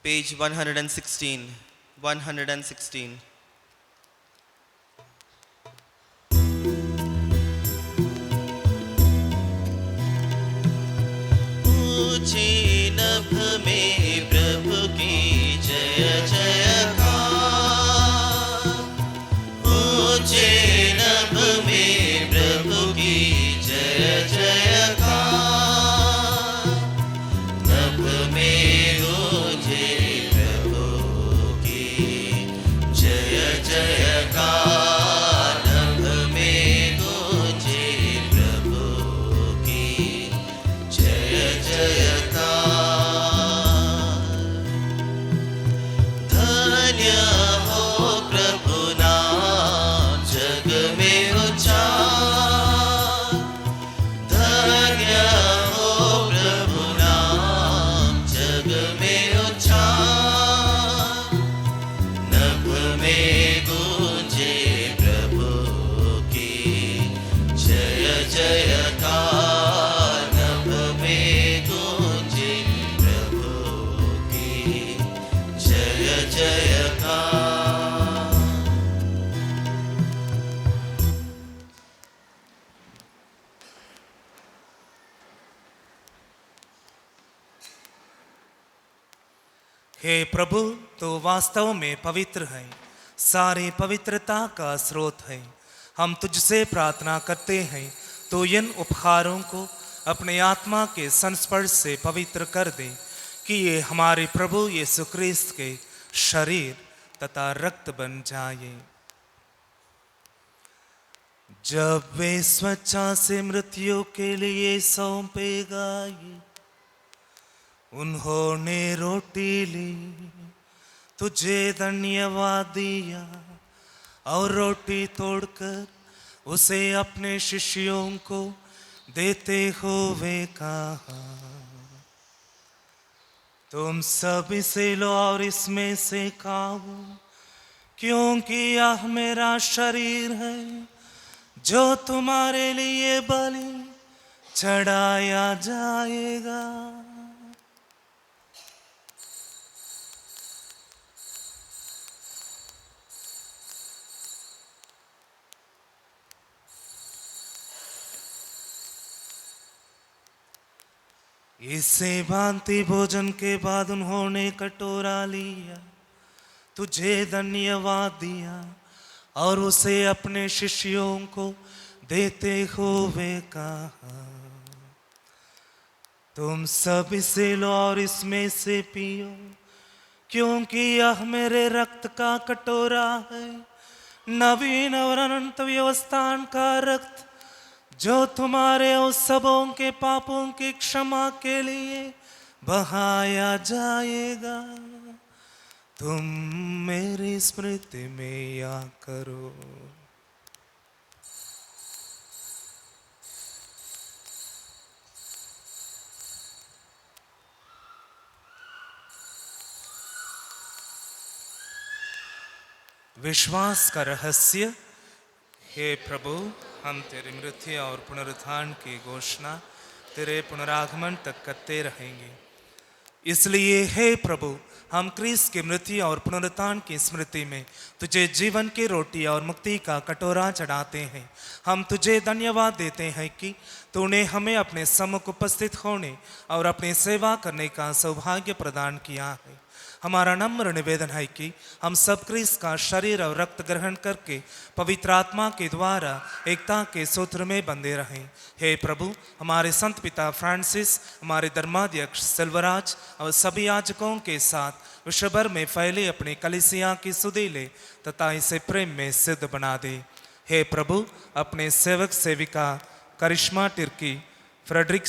Page 116. 116. ऊंचे नभ में प्रभु की जय जयकार, ऊंचे नभ में प्रभु की जय जयकार, नभ में गूंजे प्रभु की जय जयकार, नभ में गूंजे प्रभु की जय जयकार। धन्य हो प्रभु नाम जग में उच्चार, धन्य हो प्रभु नाम जग में उच्चार, नभ में गूंजे प्रभु की जय जयकार, नभ में गूंजे प्रभु की जय जयकार। हे प्रभु, तो वास्तव में पवित्र है, सारी पवित्रता का स्रोत है। हम तुझसे प्रार्थना करते हैं तो इन उपहारों को अपने आत्मा के संस्पर्श से पवित्र कर दे कि ये हमारे प्रभु यीशु क्रिस्त के शरीर तथा रक्त बन जाए। जब वे स्वच्छा से मृत्यु के लिए सौंपे गए, उन्होंने रोटी ली, तुझे धन्यवाद दिया और रोटी तोड़कर उसे अपने शिष्यों को देते हुए कहा, तुम सब इसे लो और इसमें से खाओ, क्योंकि यह मेरा शरीर है जो तुम्हारे लिए बलि चढ़ाया जाएगा। इससे भांति भोजन के बाद उन्होंने कटोरा लिया, तुझे धन्यवाद दिया और उसे अपने शिष्यों को देते हुए कहा, तुम सब इसे लो और इसमें से पियो, क्योंकि यह मेरे रक्त का कटोरा है, नवीन और अनंत व्यवस्थान का रक्त, जो तुम्हारे और सबों के पापों की क्षमा के लिए बहाया जाएगा। तुम मेरी स्मृति में या करो। विश्वास का रहस्य। हे प्रभु, हम तेरी मृत्यु और पुनरुत्थान की घोषणा तेरे पुनरागमन तक करते रहेंगे। इसलिए हे प्रभु, हम क्रिस्त की मृत्यु और पुनरुत्थान की स्मृति में तुझे जीवन की रोटी और मुक्ति का कटोरा चढ़ाते हैं। हम तुझे धन्यवाद देते हैं कि तूने हमें अपने सम्मुख उपस्थित होने और अपनी सेवा करने का सौभाग्य प्रदान किया है। हमारा नम्र निवेदन है कि हम सब क्रिस्त का शरीर और रक्त ग्रहण करके पवित्र आत्मा के द्वारा एकता के सूत्र में बंधे रहें। हे प्रभु, हमारे संत पिता फ्रांसिस, हमारे धर्माध्यक्ष सिल्वराज और सभी याजकों के साथ विश्व भर में फैले अपने कलीसिया की सुधि ले तथा इसे प्रेम में सिद्ध बना दे। हे प्रभु, अपने सेवक सेविका Karishma Tirkey, Frederick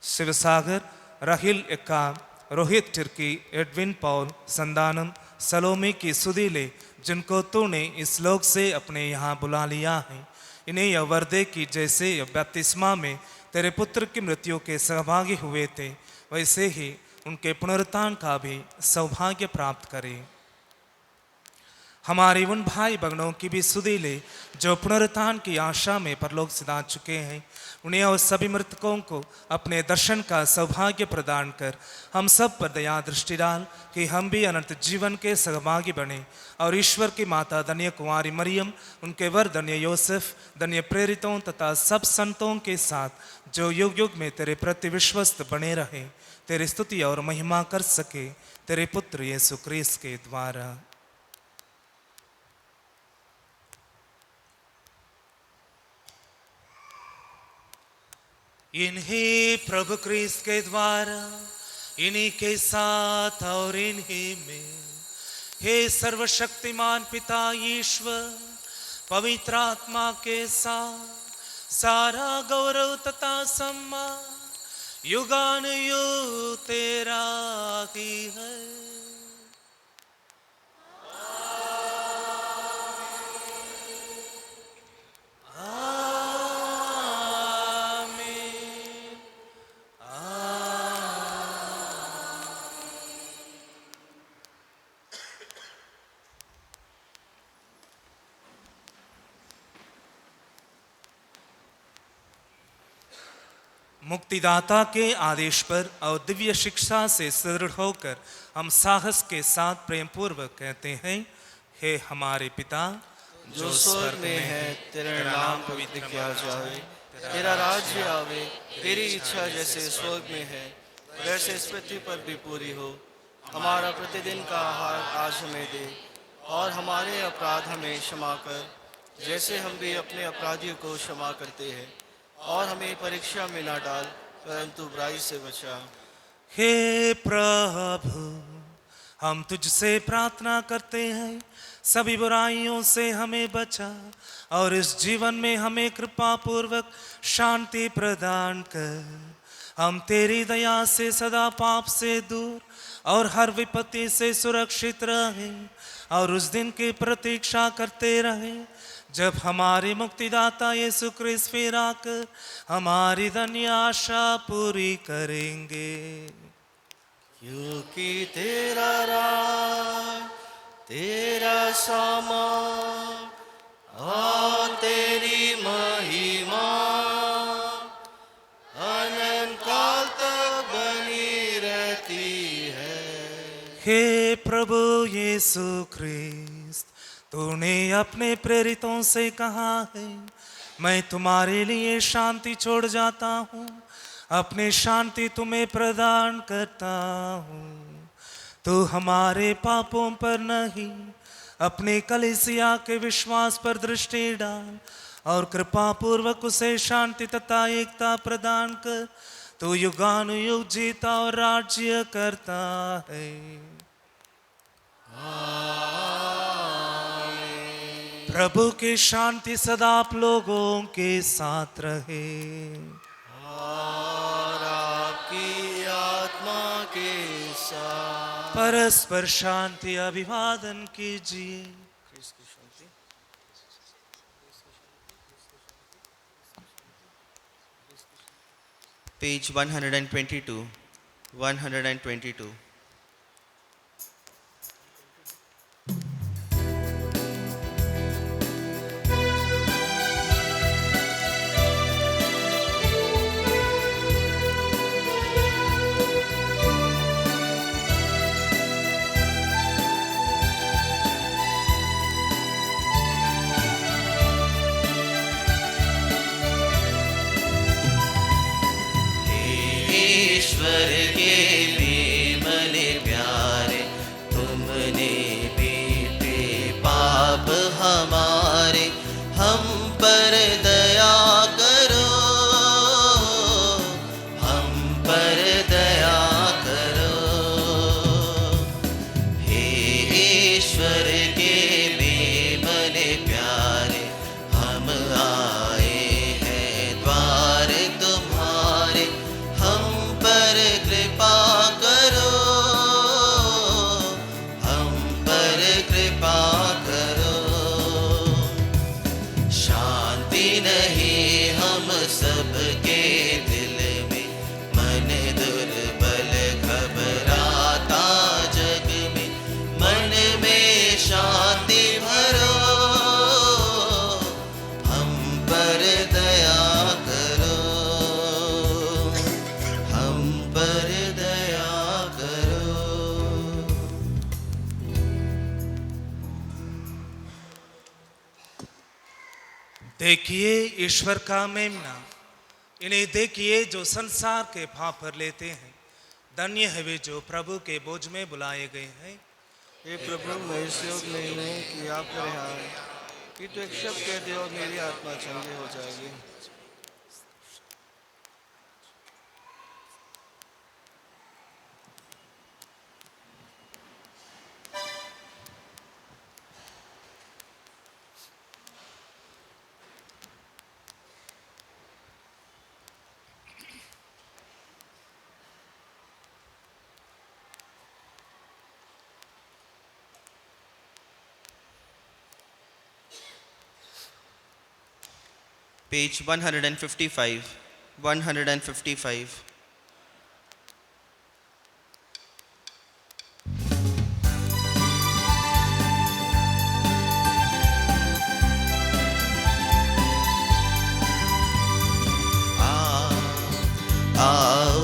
Shivsagar, Rahil Ekka, Rohit Tirkey, Edwin Paul, Sandanam, Salome की सुधि ले, जिनको तूने इस लोक से अपने यहाँ बुला लिया है। इन्हें यह वर दे कि जैसे बपतिस्मा में तेरे पुत्र की मृत्यु के सहभागी हुए थे, वैसे ही उनके पुनरुत्थान का भी सौभाग्य प्राप्त करे। हमारे उन भाई बहनों की भी सुधि ले जो पुनरुत्थान की आशा में परलोक सिधा चुके हैं। उन्हें और सभी मृतकों को अपने दर्शन का सौभाग्य प्रदान कर हम सब पर दया दृष्टि डाल कि हम भी अनंत जीवन के सहभागी बने और ईश्वर की माता धन्य कुंवारी मरियम, उनके वर धन्य योसेफ, धन्य प्रेरितों तथा सब संतों के साथ जो युग युग में तेरे प्रति विश्वस्त बने रहे, तेरी स्तुति और महिमा कर सके, तेरे पुत्र यीशु क्रिस्त के द्वारा। इन्हीं प्रभु क्रिस्त के द्वारा, इन्हीं के साथ और इन्हीं में, हे सर्वशक्तिमान पिता ईश्वर, पवित्र आत्मा के साथ सारा गौरव तथा सम्मान युगानुयुग तेरा ही है। मुक्तिदाता के आदेश पर और दिव्य शिक्षा से सुदृढ़ होकर हम साहस के साथ प्रेम पूर्वक कहते हैं, हे हमारे पिता जो स्वर्ग में है, तेरा नाम पवित्र किया जाए, तेरा राज्य आवे, तेरी इच्छा जैसे स्वर्ग में है वैसे इस पृथ्वी पर भी पूरी हो। हमारा प्रतिदिन का आहार आज हमें दे और हमारे अपराध हमें क्षमा कर, जैसे हम भी अपने अपराधियों को क्षमा करते हैं, और हमें परीक्षा में न डाल परंतु बुराई से बचा। हे प्रभु, हम तुझसे प्रार्थना करते हैं, सभी बुराइयों से हमें बचा और इस जीवन में हमें कृपा पूर्वक शांति प्रदान कर। हम तेरी दया से सदा पाप से दूर और हर विपत्ति से सुरक्षित रहें और उस दिन की प्रतीक्षा करते रहें जब हमारे मुक्तिदाता यीशु क्रिस्त फिर आकर हमारी धन्य आशा पूरी करेंगे। क्योंकि तेरा राज, तेरा सामान और तेरी महिमा अनंत काल तक बनी रहती है। हे प्रभु यीशु क्रिस्त, तूने अपने प्रेरितों से कहा है, मैं तुम्हारे लिए शांति छोड़ जाता हूँ, अपनी शांति तुम्हें प्रदान करता हूँ। तू हमारे पापों पर नहीं, अपने कलीसिया के विश्वास पर दृष्टि डाल और कृपा पूर्वक उसे शांति तथा एकता प्रदान कर। तू युगानुयुग जीता और राज्य करता है। प्रभु की शांति सदा आप लोगों के साथ रहे और आपकी आत्मा के साथ। परस्पर शांति अभिवादन कीजिए। Page 122, 122. ईश्वर के प्रेम आप हमारे हम पर दया करो, हम पर दया करो। हे ईश्वर के बेमने प्यारे, हम आए हैं द्वार तुम्हारे, हम पर कृपा करो, हम पर कृपा करो। शांति नहीं हम सबके दिल में, मन दुर्बल घबराता जग में, मन में शांति भरो, हम पर दया करो, हम पर दया करो। देखिए ईश्वर का मेमना, इन्हें देखिए जो संसार के पाप पर लेते हैं। धन्य है वे जो प्रभु के बोझ में बुलाए गए हैं। हे प्रभु, मैं इस योग्य नहीं हूँ कि आप मेरे हाथ कि तो एक शब्द कह दे और मेरी आत्मा चंगी हो जाएगी। Page 155, 155. आओ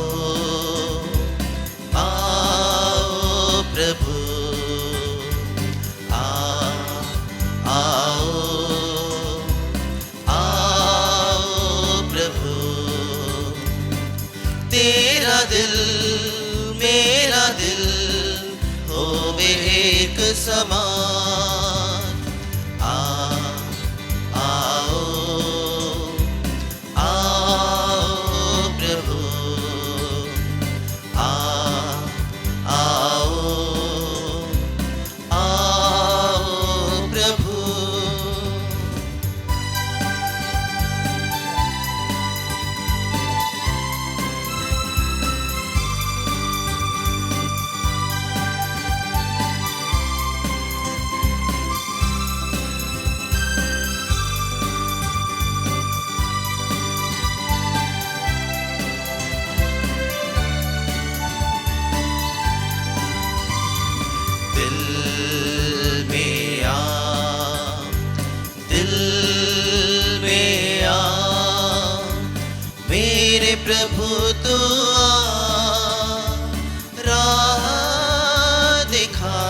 आओ प्रभु, आओ प्रभु। तेरा दिल मेरा दिल होवे एक समान। आओ प्रभु, आओ प्रभु। प्रभु तू राह दिखा,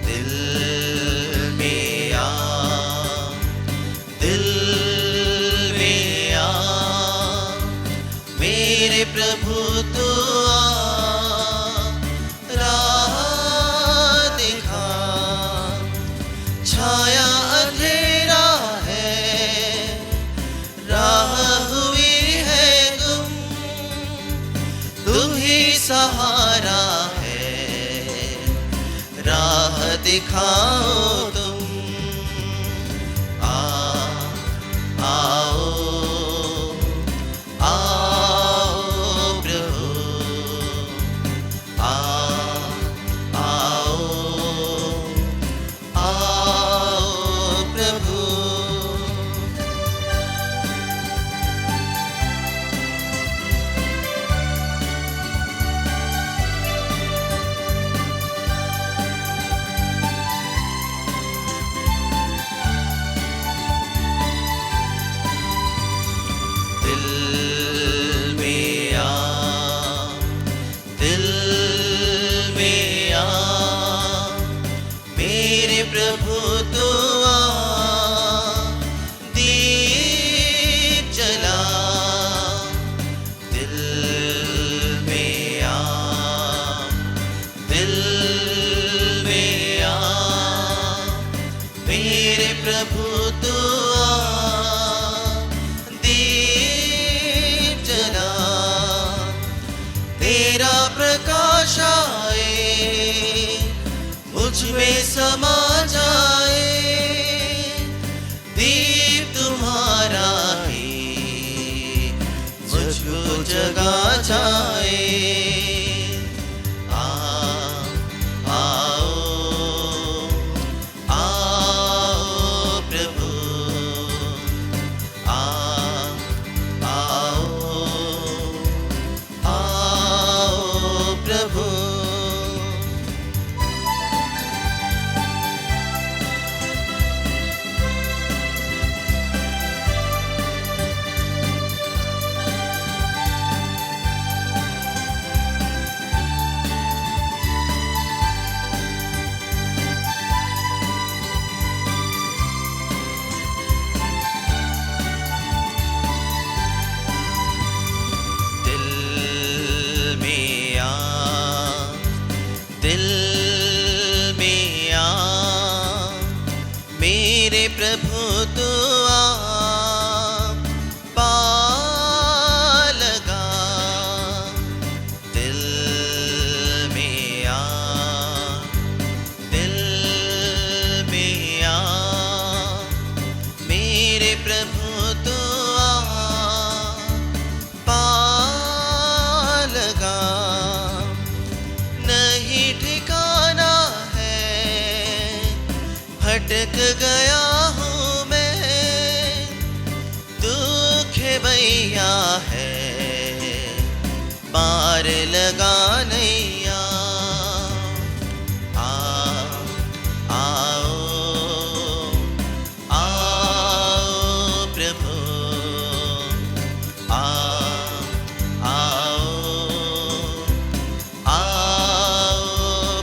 दिल में आ, दिल में आ। मेरे प्रभु तू राह दिखा। छाया अंधेरा है, राह सहारा है, राह दिखाओ तुम। आओ प्रभु, आओ प्रभु। प्रभु तू दीप जला, दिल में आ, दिल में आ। मेरे प्रभु तू आ पा लगा दिल में आ दिल में आ मेरे प्रभु तू आ पा लगा नहीं ठिकाना है भटक गया हूँ मैं दुख भैया है पार लगा नैया आओ आओ प्रभु आओ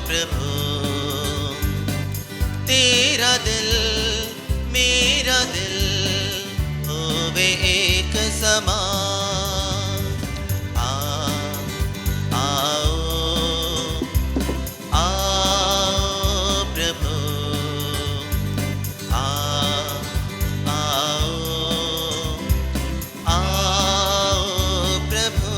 प्रभु तेरा दिल मेरा दिल होवे एक समान आओ प्रभु आओ प्रभु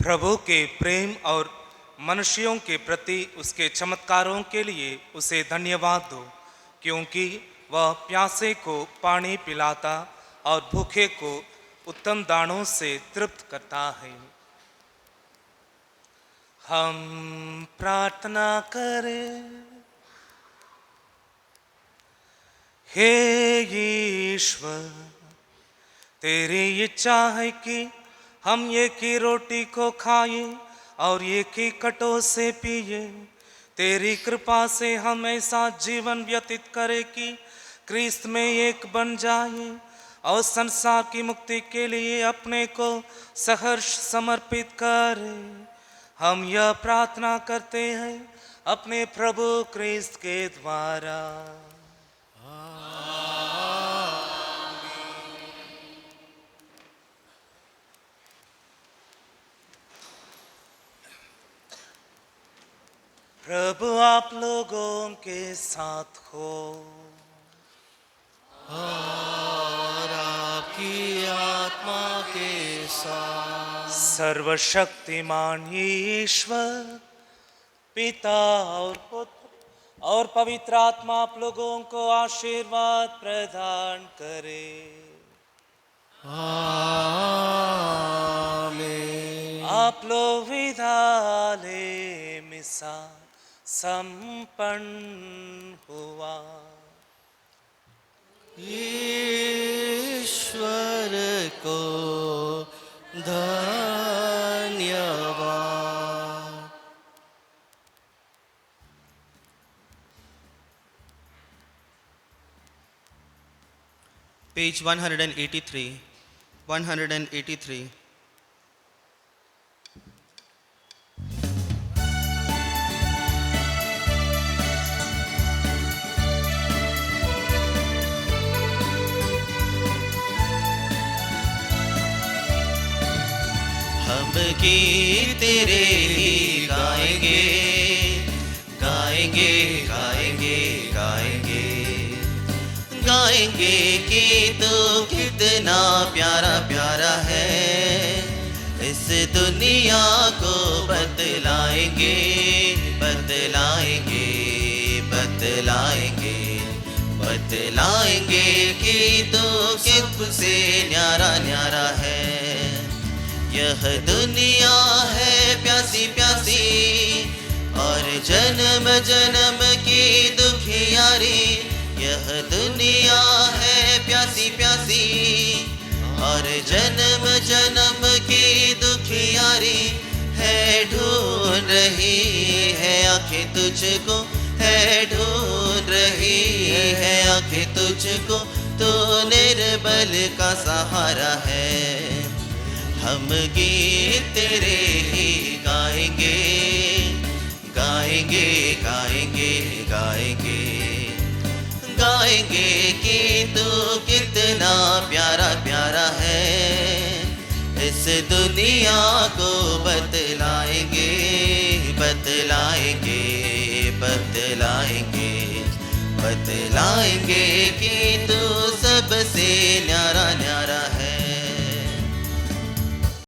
प्रभु के प्रेम और मनुष्यों के प्रति उसके चमत्कारों के लिए उसे धन्यवाद दो, क्योंकि वह प्यासे को पानी पिलाता और भूखे को उत्तम दानों से तृप्त करता है। हम प्रार्थना करें। हे ईश्वर, तेरी इच्छा है कि हम एक ही रोटी को खाएं और एक ही कटो से पिए। तेरी कृपा से हम ऐसा जीवन व्यतीत करें कि क्रिस्त में एक बन जाए और संसार की मुक्ति के लिए अपने को सहर्ष समर्पित करें। हम यह प्रार्थना करते हैं अपने प्रभु क्रिस्त के द्वारा। प्रभु आप लोगों के साथ हो और आपकी आत्मा के साथ। सर्वशक्तिमान ईश्वर पिता और पुत्र और पवित्र आत्मा आप लोगों को आशीर्वाद प्रदान करे। आमीन। आप लोग विधाले मिसा संपन्न हुआ। ईश्वर को धन्यवाद। Page 183. 183. बतलाएंगे कि तू कितना प्यारा प्यारा है। इस दुनिया को बतलाएंगे बतलाएंगे बतलाएंगे बतलाएंगे कि तू किससे न्यारा न्यारा है। यह दुनिया है प्यासी प्यासी और जन्म जन्म की दुखियारी। यह दुनिया है प्यासी प्यासी और जन्म जन्म की दुखियारी है। ढूंढ रही है आंखें तुझको, है ढूंढ रही है आंखें तुझको। तो निर्बल का सहारा है। हम गीत तेरे ही गाएंगे गाएंगे गाएंगे गाएंगे गाएंगे कि तू कितना प्यारा प्यारा है। इस दुनिया को बतलाएंगे बतलाएंगे बतलाएंगे बतलाएंगे कि तू सबसे न्यारा